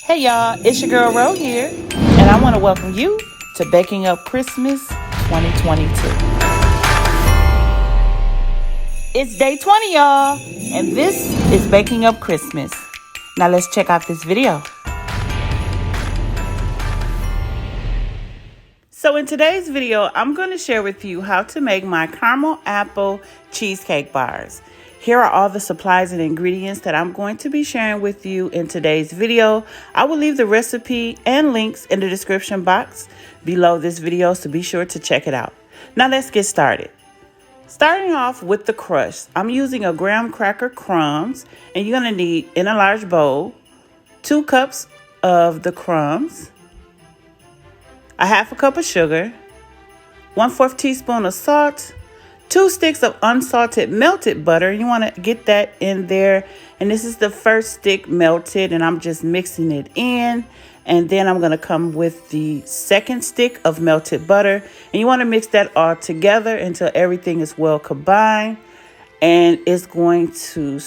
Hey y'all, it's your girl Ro here, and I want to welcome you to Baking Up Christmas 2022. It's day 20, y'all, and this is Baking Up Christmas. Now let's check out this video. So in today's video, I'm going to share with you how to make my caramel apple cheesecake bars. Here are all the supplies and ingredients that I'm going to be sharing with you in today's video. I will leave the recipe and links in the description box below this video, so be sure to check it out. Now let's get started. Starting off with the crust, I'm using a Graham Cracker Crumbs, and you're going to need, in a large bowl, 2 cups of the crumbs, a half a cup of sugar, 1/4 teaspoon of salt, 2 sticks of unsalted melted butter. You want to get that in there. And this is the first stick melted, and I'm just mixing it in. And then I'm going to come with the second stick of melted butter. And you want to mix that all together until everything is well combined. And it's going to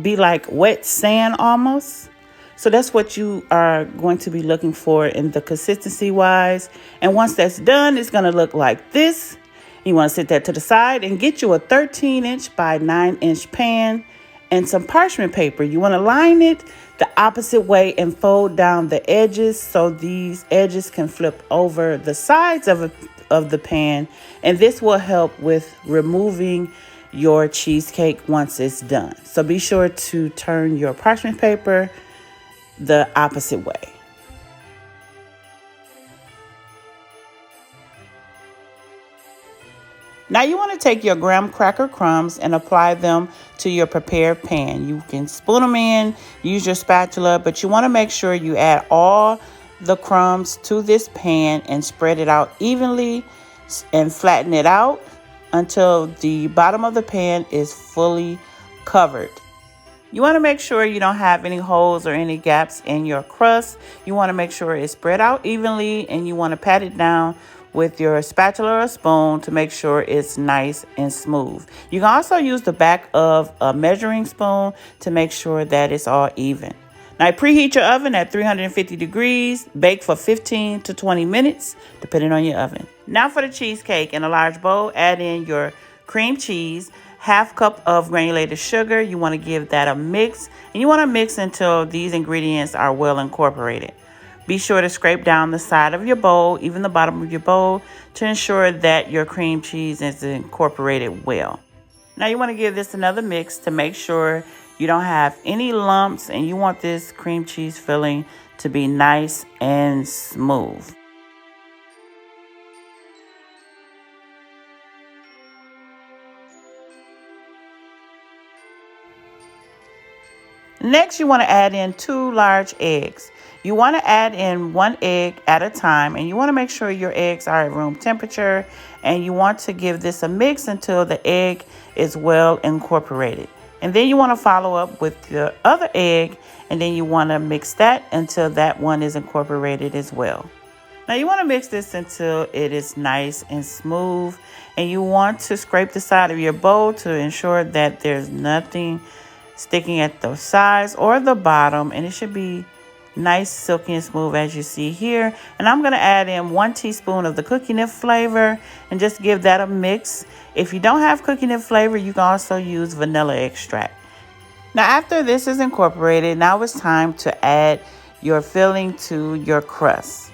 be like wet sand almost. So that's what you are going to be looking for in the consistency wise. And once that's done, it's going to look like this. You want to set that to the side and get you a 13-inch by 9-inch pan and some parchment paper. You want to line it the opposite way and fold down the edges so these edges can flip over the sides of the pan. And this will help with removing your cheesecake once it's done. So be sure to turn your parchment paper the opposite way. Now you want to take your graham cracker crumbs and apply them to your prepared pan. You can spoon them in, use your spatula, but you want to make sure you add all the crumbs to this pan and spread it out evenly and flatten it out until the bottom of the pan is fully covered. You want to make sure you don't have any holes or any gaps in your crust. You want to make sure it's spread out evenly, and you want to pat it down with your spatula or spoon to make sure it's nice and smooth. You can also use the back of a measuring spoon to make sure that it's all even. Now preheat your oven at 350 degrees. Bake for 15 to 20 minutes, depending on your oven. Now for the cheesecake, in a large bowl, add in your cream cheese, half cup of granulated sugar. You want to give that a mix, and you want to mix until these ingredients are well incorporated. Be sure to scrape down the side of your bowl, even the bottom of your bowl, to ensure that your cream cheese is incorporated well. Now you want to give this another mix to make sure you don't have any lumps, and you want this cream cheese filling to be nice and smooth. Next, you want to add in 2 large eggs. You want to add in 1 egg at a time, and you want to make sure your eggs are at room temperature, and you want to give this a mix until the egg is well incorporated. And then you want to follow up with the other egg, and then you want to mix that until that one is incorporated as well. Now you want to mix this until it is nice and smooth, and you want to scrape the side of your bowl to ensure that there's nothing sticking at the sides or the bottom, and it should be nice, silky, and smooth as you see here. And I'm going to add in 1 teaspoon of the cookie nib flavor and just give that a mix. If you don't have cookie nib flavor, you can also use vanilla extract. Now after this is incorporated, now it's time to add your filling to your crust.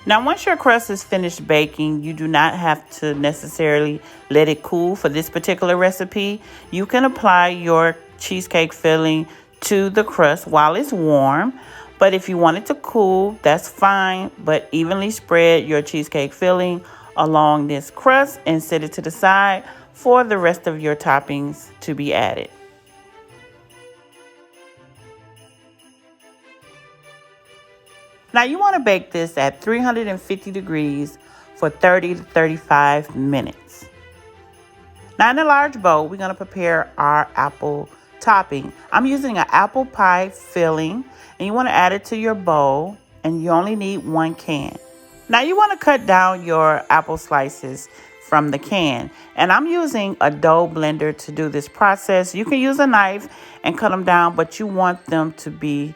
Now once your crust is finished baking, you do not have to necessarily let it cool for this particular recipe. You can apply your cheesecake filling to the crust while it's warm, but if you want it to cool, that's fine. But evenly spread your cheesecake filling along this crust and set it to the side for the rest of your toppings to be added. Now you want to bake this at 350 degrees for 30 to 35 minutes. Now in a large bowl, we're going to prepare our apple topping. I'm using an apple pie filling, and you want to add it to your bowl, and you only need 1 can. Now you want to cut down your apple slices from the can, and I'm using a dough blender to do this process. You can use a knife and cut them down, but you want them to be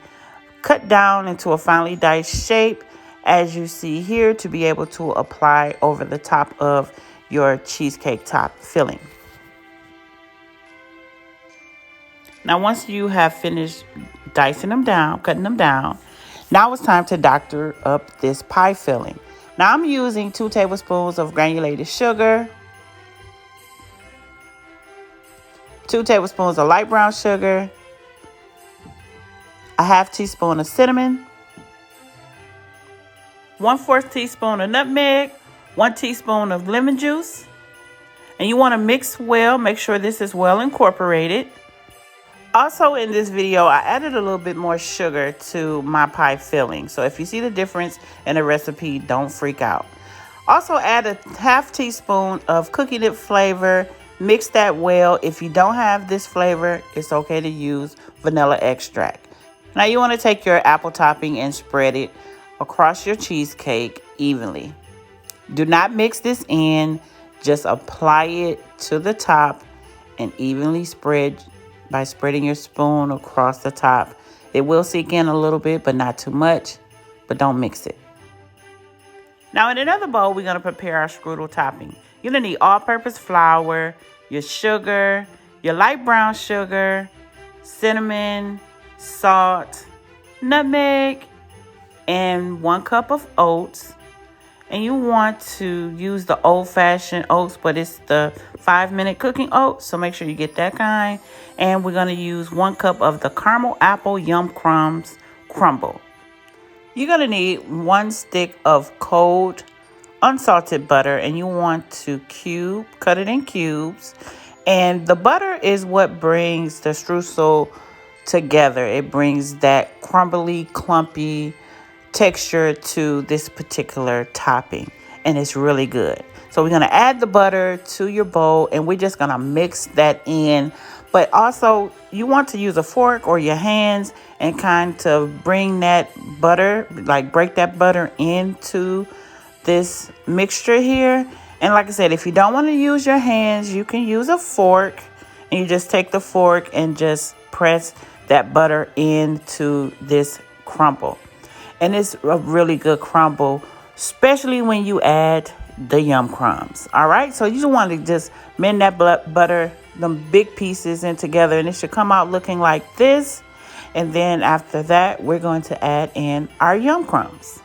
cut down into a finely diced shape, as you see here, to be able to apply over the top of your cheesecake top filling. Now, once you have finished dicing them down, cutting them down, now it's time to doctor up this pie filling. Now, I'm using 2 tablespoons of granulated sugar, 2 tablespoons of light brown sugar, a half teaspoon of cinnamon, 1/4 teaspoon of nutmeg, 1 teaspoon of lemon juice. And you want to mix well, make sure this is well incorporated. Also in this video, I added a little bit more sugar to my pie filling. So if you see the difference in the recipe, don't freak out. Also add a half teaspoon of cookie dip flavor. Mix that well. If you don't have this flavor, it's okay to use vanilla extract. Now you want to take your apple topping and spread it across your cheesecake evenly. Do not mix this in, just apply it to the top and evenly spread by spreading your spoon across the top. It will sink in a little bit, but not too much, but don't mix it. Now in another bowl, we're gonna prepare our strudel topping. You're gonna need all-purpose flour, your sugar, your light brown sugar, cinnamon, salt, nutmeg, and 1 cup of oats. And you want to use the old-fashioned oats, but it's the 5-minute cooking oats, so make sure you get that kind. And we're going to use 1 cup of the caramel apple yum crumbs crumble. You're going to need 1 stick of cold unsalted butter, and you want to cut it in cubes. And the butter is what brings the streusel together. It brings that crumbly, clumpy texture to this particular topping, and it's really good. So we're going to add the butter to your bowl, and we're just going to mix that in. But also you want to use a fork or your hands and kind of bring that butter, like break that butter into this mixture here. And like I said, if you don't want to use your hands, you can use a fork, and you just take the fork and just press that butter into this crumble. And it's a really good crumble, especially when you add the yum crumbs. All right, so you just want to just mend that butter, them big pieces in together, and it should come out looking like this. And then after that, we're going to add in our yum crumbs.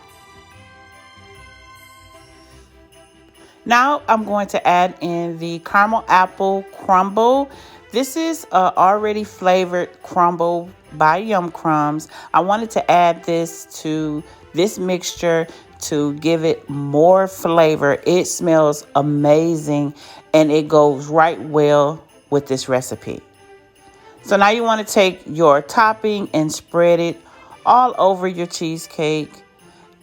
Now I'm going to add in the caramel apple crumble. This is already flavored crumble by Yum Crumbs. I wanted to add this to this mixture to give it more flavor. It smells amazing, and it goes right well with this recipe. So now you want to take your topping and spread it all over your cheesecake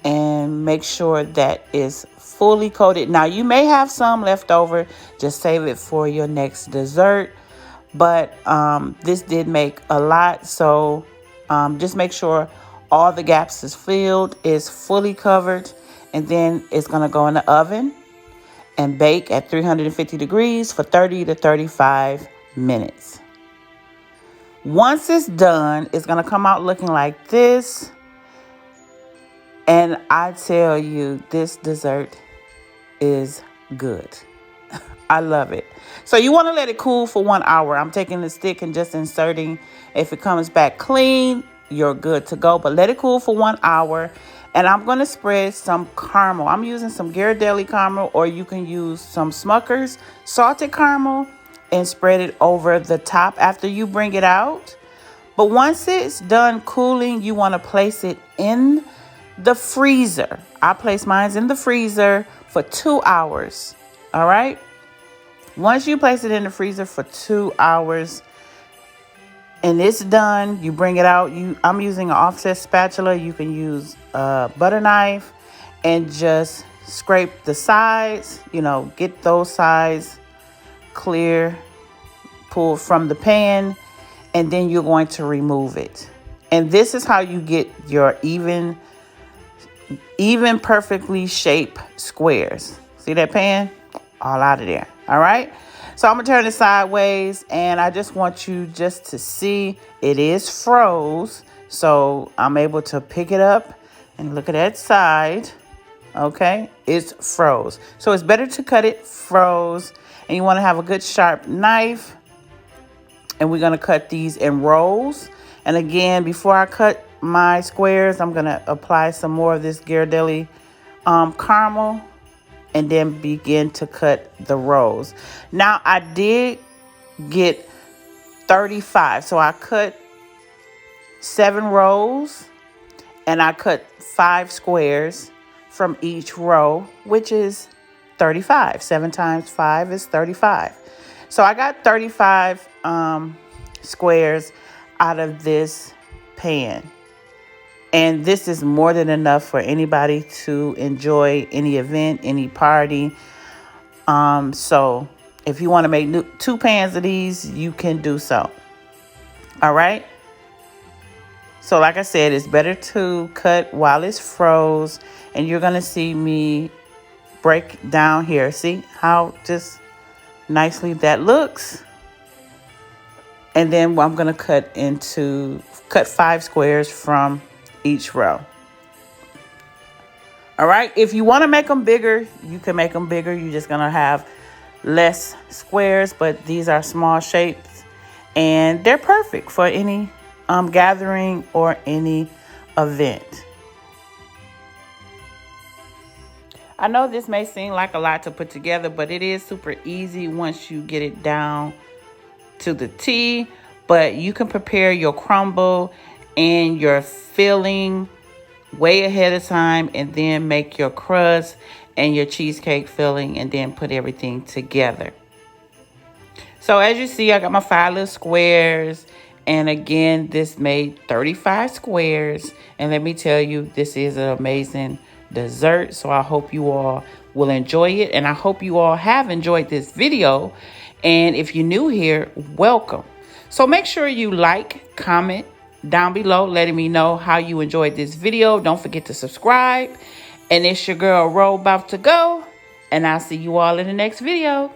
and make sure that it's fully coated. Now you may have some left over, just save it for your next dessert. But this did make a lot, so just make sure all the gaps is filled, is fully covered, and then it's going to go in the oven and bake at 350 degrees for 30 to 35 minutes. Once it's done, it's going to come out looking like this. And I tell you, this dessert is good. I love it. So you want to let it cool for 1 hour. I'm taking the stick and just inserting. If it comes back clean, you're good to go. But let it cool for 1 hour. And I'm going to spread some caramel. I'm using some Ghirardelli caramel, or you can use some Smucker's salted caramel and spread it over the top after you bring it out. But once it's done cooling, you want to place it in the freezer. I place mine in the freezer for 2 hours. All right. Once you place it in the freezer for 2 hours and it's done, you bring it out. I'm using an offset spatula. You can use a butter knife and just scrape the sides, get those sides clear, pull from the pan, and then you're going to remove it. And this is how you get your even perfectly shaped squares. See that pan? All out of there. All right. So I'm going to turn it sideways, and I just want you just to see it is froze. So I'm able to pick it up and look at that side. Okay, it's froze. So it's better to cut it froze. And you want to have a good sharp knife. And we're going to cut these in rolls. And again, before I cut my squares, I'm going to apply some more of this Ghirardelli caramel. And then begin to cut the rolls. Now, I did get 35. So I cut 7 rolls. And I cut 5 squares from each row, which is 35. 7 times 5 is 35. So I got 35 squares out of this pan. And this is more than enough for anybody to enjoy any event, any party. So if you want to make 2 pans of these, you can do so. All right. So like I said, it's better to cut while it's froze. And you're going to see me break down here. See how just nicely that looks. And then I'm going to cut 5 squares from each row. All right. If you want to make them bigger, you can make them bigger. You're just going to have less squares. But these are small shapes. And they're perfect for any gathering or any event. I know this may seem like a lot to put together, but it is super easy once you get it down to the T. But you can prepare your crumble and your filling way ahead of time, and then make your crust and your cheesecake filling, and then put everything together. So as you see, I got my 5 little squares. And again, this made 35 squares. And let me tell you, this is an amazing dessert. So I hope you all will enjoy it. And I hope you all have enjoyed this video. And if you're new here, welcome. So make sure you like, comment down below, letting me know how you enjoyed this video. Don't forget to subscribe. And it's your girl Ro about to go. And I'll see you all in the next video.